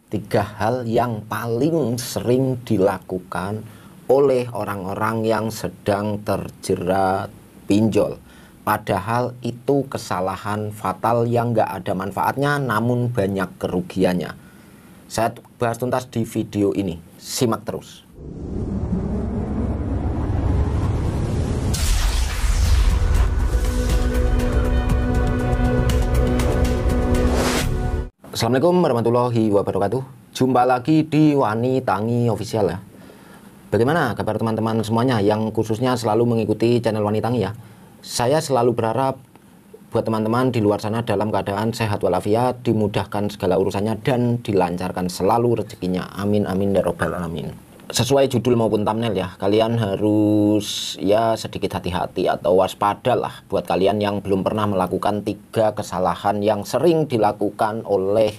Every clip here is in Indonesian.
Tiga hal yang paling sering dilakukan oleh orang-orang yang sedang terjerat pinjol. Padahal itu kesalahan fatal yang nggak ada manfaatnya namun banyak kerugiannya. Saya bahas tuntas di video ini. Simak terus. Assalamualaikum warahmatullahi wabarakatuh. Jumpa lagi di Wani Tangi Official ya. Bagaimana kabar teman-teman semuanya yang khususnya selalu mengikuti channel Wani Tangi ya. Saya selalu berharap buat teman-teman di luar sana dalam keadaan sehat walafiat, dimudahkan segala urusannya dan dilancarkan selalu rezekinya. Amin amin ya robbal alamin. Sesuai judul maupun thumbnail ya, kalian harus ya sedikit hati-hati atau waspada lah buat kalian yang belum pernah melakukan 3 kesalahan yang sering dilakukan oleh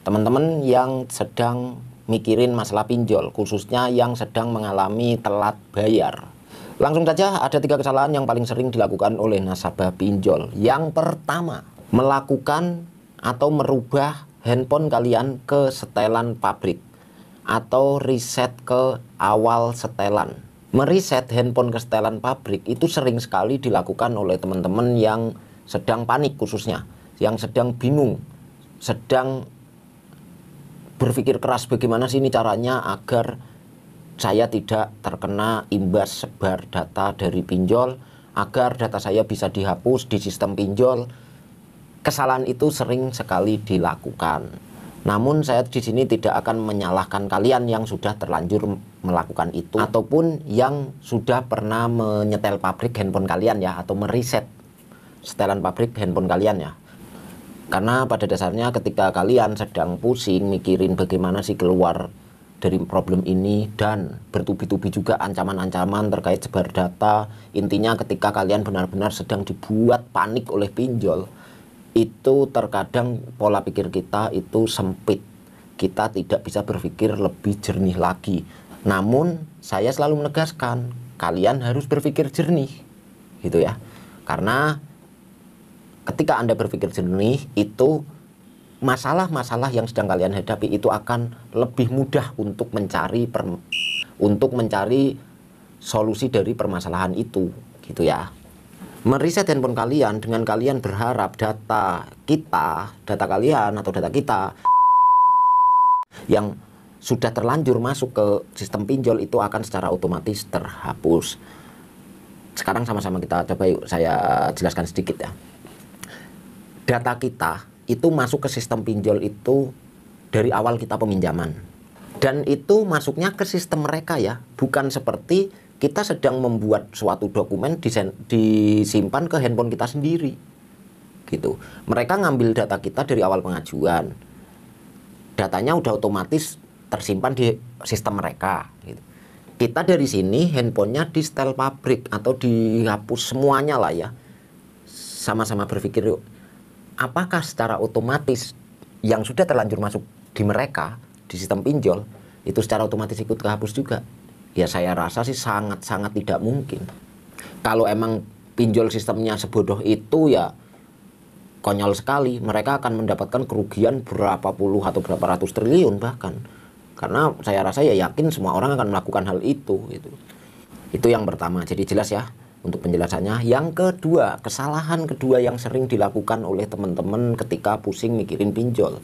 teman-teman yang sedang mikirin masalah pinjol, khususnya yang sedang mengalami telat bayar. Langsung saja, ada 3 kesalahan yang paling sering dilakukan oleh nasabah pinjol. Yang pertama, melakukan atau merubah handphone kalian ke setelan pabrik atau reset ke awal setelan. Mereset handphone ke setelan pabrik itu sering sekali dilakukan oleh teman-teman yang sedang panik, khususnya yang sedang bingung, sedang berpikir keras bagaimana sih ini caranya agar saya tidak terkena imbas sebar data dari pinjol, agar data saya bisa dihapus di sistem pinjol. Kesalahan itu sering sekali dilakukan. Namun saya di sini tidak akan menyalahkan kalian yang sudah terlanjur melakukan itu ataupun yang sudah pernah menyetel pabrik handphone kalian ya, atau mereset setelan pabrik handphone kalian ya. Karena pada dasarnya ketika kalian sedang pusing mikirin bagaimana sih keluar dari problem ini dan bertubi-tubi juga ancaman-ancaman terkait sebar data, intinya ketika kalian benar-benar sedang dibuat panik oleh pinjol, itu terkadang pola pikir kita itu sempit. Kita tidak bisa berpikir lebih jernih lagi. Namun saya selalu menegaskan, kalian harus berpikir jernih gitu ya. Karena ketika Anda berpikir jernih, itu masalah-masalah yang sedang kalian hadapi itu akan lebih mudah untuk mencari solusi dari permasalahan itu gitu ya. Mereset handphone kalian dengan kalian berharap data kalian atau data kita yang sudah terlanjur masuk ke sistem pinjol itu akan secara otomatis terhapus. Sekarang sama-sama kita coba yuk, saya jelaskan sedikit ya. Data kita itu masuk ke sistem pinjol itu dari awal kita peminjaman, dan itu masuknya ke sistem mereka ya, bukan seperti kita sedang membuat suatu dokumen disimpan ke handphone kita sendiri gitu. Mereka ngambil data kita dari awal pengajuan, datanya udah otomatis tersimpan di sistem mereka gitu. Kita dari sini handphonenya di setel pabrik atau dihapus semuanya lah ya. Sama-sama berpikir yuk, apakah secara otomatis yang sudah terlanjur masuk di mereka, di sistem pinjol, itu secara otomatis ikut kehapus juga? Ya saya rasa sih sangat-sangat tidak mungkin. Kalau emang pinjol sistemnya sebodoh itu ya konyol sekali. Mereka akan mendapatkan kerugian berapa puluh atau berapa ratus triliun bahkan. Karena saya rasa ya yakin semua orang akan melakukan hal itu gitu. Itu yang pertama, jadi jelas ya untuk penjelasannya. Yang kedua, kesalahan kedua yang sering dilakukan oleh teman-teman ketika pusing mikirin pinjol,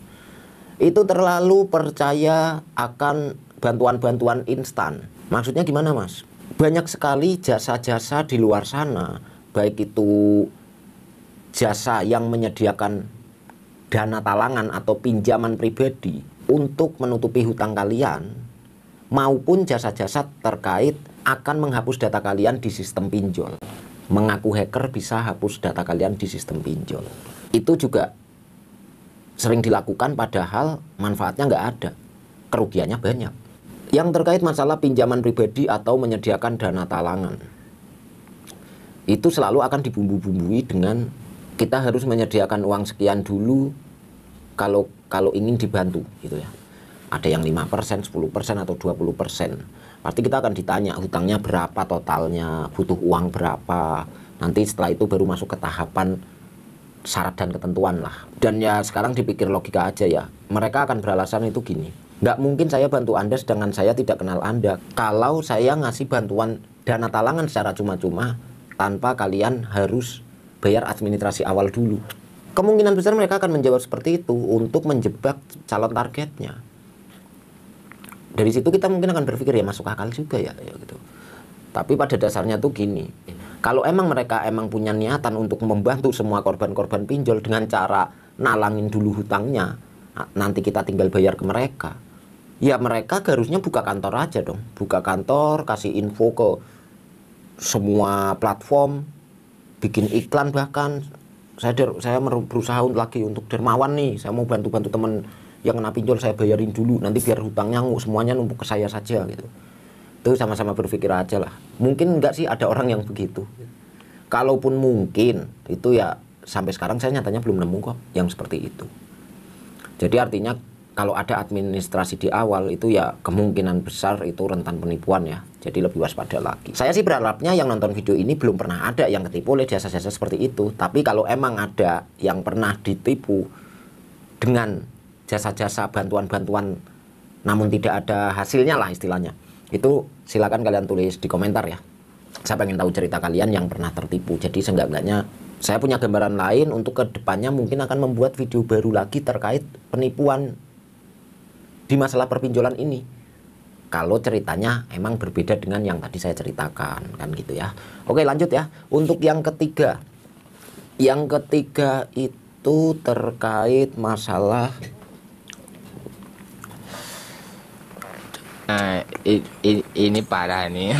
itu terlalu percaya akan bantuan-bantuan instan. Maksudnya gimana mas? Banyak sekali jasa-jasa di luar sana, baik itu jasa yang menyediakan dana talangan atau pinjaman pribadi untuk menutupi hutang kalian, maupun jasa-jasa terkait akan menghapus data kalian di sistem pinjol. Mengaku hacker bisa hapus data kalian di sistem pinjol. Itu juga sering dilakukan padahal manfaatnya nggak ada, kerugiannya banyak. Yang terkait masalah pinjaman pribadi atau menyediakan dana talangan, itu selalu akan dibumbu-bumbui dengan kita harus menyediakan uang sekian dulu kalau ingin dibantu gitu ya. Ada yang 5%, 10% atau 20%. Pasti kita akan ditanya hutangnya berapa totalnya, butuh uang berapa. Nanti setelah itu baru masuk ke tahapan syarat dan ketentuan lah. Dan ya sekarang dipikir logika aja ya, mereka akan beralasan itu gini, nggak mungkin saya bantu Anda sedangkan saya tidak kenal Anda. Kalau saya ngasih bantuan dana talangan secara cuma-cuma tanpa kalian harus bayar administrasi awal dulu, kemungkinan besar mereka akan menjawab seperti itu untuk menjebak calon targetnya. Dari situ kita mungkin akan berpikir ya masuk akal juga ya gitu. Tapi pada dasarnya tuh gini, kalau emang mereka emang punya niatan untuk membantu semua korban-korban pinjol dengan cara nalangin dulu hutangnya, nanti kita tinggal bayar ke mereka, ya mereka harusnya buka kantor aja dong. Buka kantor, kasih info ke semua platform, bikin iklan bahkan. Saya berusaha lagi untuk dermawan nih, saya mau bantu-bantu temen yang kena pinjol, saya bayarin dulu, nanti biar hutangnya semuanya numpuk ke saya saja gitu. Itu sama-sama berpikir aja lah. Mungkin enggak sih ada orang yang begitu. Kalaupun mungkin, itu ya sampai sekarang saya nyatanya belum nemu kok yang seperti itu. Jadi artinya kalau ada administrasi di awal itu ya kemungkinan besar itu rentan penipuan ya. Jadi lebih waspada lagi. Saya sih berharapnya yang nonton video ini belum pernah ada yang ketipu oleh jasa-jasa seperti itu. Tapi kalau emang ada yang pernah ditipu dengan jasa-jasa bantuan-bantuan namun tidak ada hasilnya lah istilahnya, itu silakan kalian tulis di komentar ya. Saya pengen tahu cerita kalian yang pernah tertipu. Jadi seenggak-enggaknya saya punya gambaran lain untuk kedepannya mungkin akan membuat video baru lagi terkait penipuan di masalah perpinjolan ini. Kalau ceritanya emang berbeda dengan yang tadi saya ceritakan kan gitu ya. Oke lanjut ya. Untuk yang ketiga. Yang ketiga itu terkait masalah ini parah nih.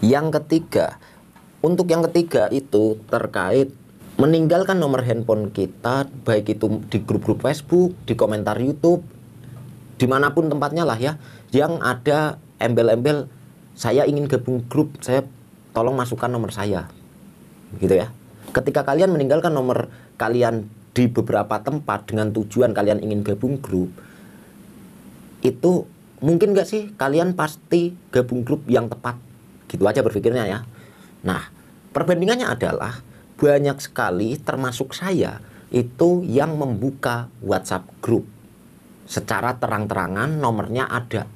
Yang ketiga, untuk yang ketiga itu terkait meninggalkan nomor handphone kita, baik itu di grup-grup Facebook, di komentar YouTube, dimanapun tempatnya lah ya, yang ada embel-embel saya ingin gabung grup, saya tolong masukkan nomor saya, gitu ya. Ketika kalian meninggalkan nomor kalian di beberapa tempat dengan tujuan kalian ingin gabung grup, itu mungkin gak sih kalian pasti gabung grup yang tepat? Gitu aja berpikirnya ya. Nah, perbandingannya adalah banyak sekali termasuk saya itu yang membuka WhatsApp grup secara terang-terangan, nomornya ada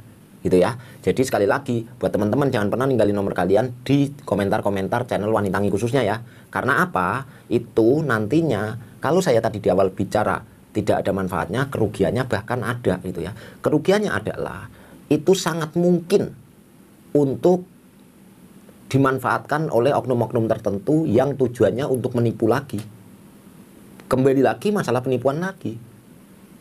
gitu ya. Jadi sekali lagi buat teman-teman jangan pernah ninggalin nomor kalian di komentar-komentar channel Wanitangi khususnya ya. Karena apa? Itu nantinya kalau saya tadi di awal bicara tidak ada manfaatnya, kerugiannya bahkan ada gitu ya. Kerugiannya adalah itu sangat mungkin untuk dimanfaatkan oleh oknum-oknum tertentu yang tujuannya untuk menipu lagi. Kembali lagi masalah penipuan lagi.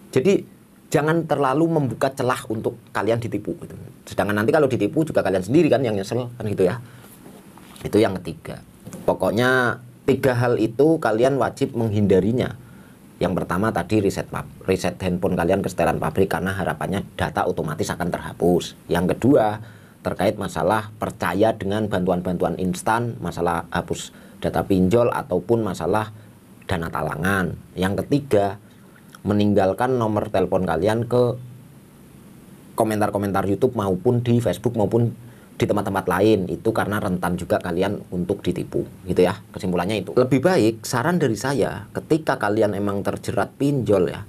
Jadi jangan terlalu membuka celah untuk kalian ditipu gitu. Sedangkan nanti kalau ditipu juga kalian sendiri kan yang nyesel kan gitu ya. Itu yang ketiga. Pokoknya 3 hal itu kalian wajib menghindarinya. Yang pertama tadi reset handphone kalian ke setelan pabrik karena harapannya data otomatis akan terhapus. Yang kedua terkait masalah percaya dengan bantuan-bantuan instan, masalah hapus data pinjol ataupun masalah dana talangan. Yang ketiga, meninggalkan nomor telepon kalian ke komentar-komentar YouTube maupun di Facebook maupun di tempat-tempat lain. Itu karena rentan juga kalian untuk ditipu gitu ya. Kesimpulannya itu. Lebih baik saran dari saya ketika kalian emang terjerat pinjol ya,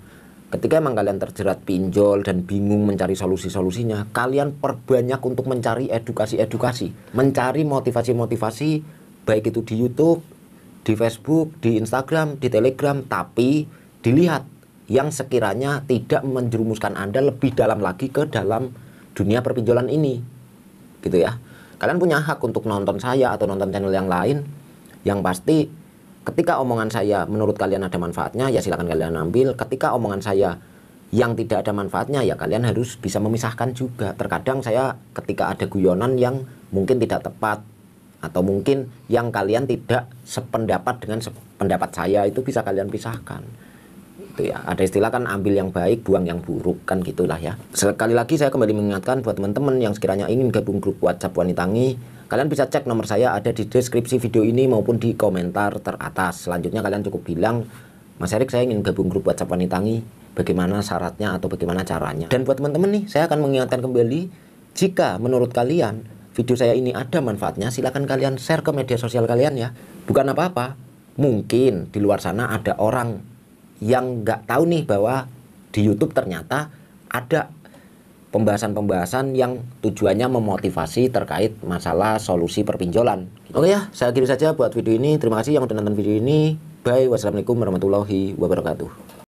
ketika emang kalian terjerat pinjol dan bingung mencari solusi-solusinya, kalian perbanyak untuk mencari edukasi-edukasi, mencari motivasi-motivasi, baik itu di YouTube, di Facebook, di Instagram, di Telegram, tapi dilihat yang sekiranya tidak menjerumuskan Anda lebih dalam lagi ke dalam dunia perpinjolan ini, gitu ya. Kalian punya hak untuk nonton saya atau nonton channel yang lain, yang pasti ketika omongan saya menurut kalian ada manfaatnya, ya silakan kalian ambil. Ketika omongan saya yang tidak ada manfaatnya, ya kalian harus bisa memisahkan juga. Terkadang saya ketika ada guyonan yang mungkin tidak tepat, atau mungkin yang kalian tidak sependapat dengan pendapat saya, itu bisa kalian pisahkan. Itu ya, ada istilah kan ambil yang baik, buang yang buruk, kan gitulah ya. Sekali lagi saya kembali mengingatkan buat teman-teman yang sekiranya ingin gabung grup WhatsApp Wanitangi, kalian bisa cek nomor saya ada di deskripsi video ini maupun di komentar teratas. Selanjutnya kalian cukup bilang, Mas Erik saya ingin gabung grup WhatsApp Wanitangi, bagaimana syaratnya atau bagaimana caranya. Dan buat teman-teman nih, saya akan mengingatkan kembali, jika menurut kalian video saya ini ada manfaatnya, silakan kalian share ke media sosial kalian ya. Bukan apa-apa, mungkin di luar sana ada orang yang nggak tahu nih bahwa di YouTube ternyata ada pembahasan-pembahasan yang tujuannya memotivasi terkait masalah solusi perpinjolan. Oke ya, saya akhiri saja buat video ini. Terima kasih yang udah nonton video ini. Bye, wassalamualaikum warahmatullahi wabarakatuh.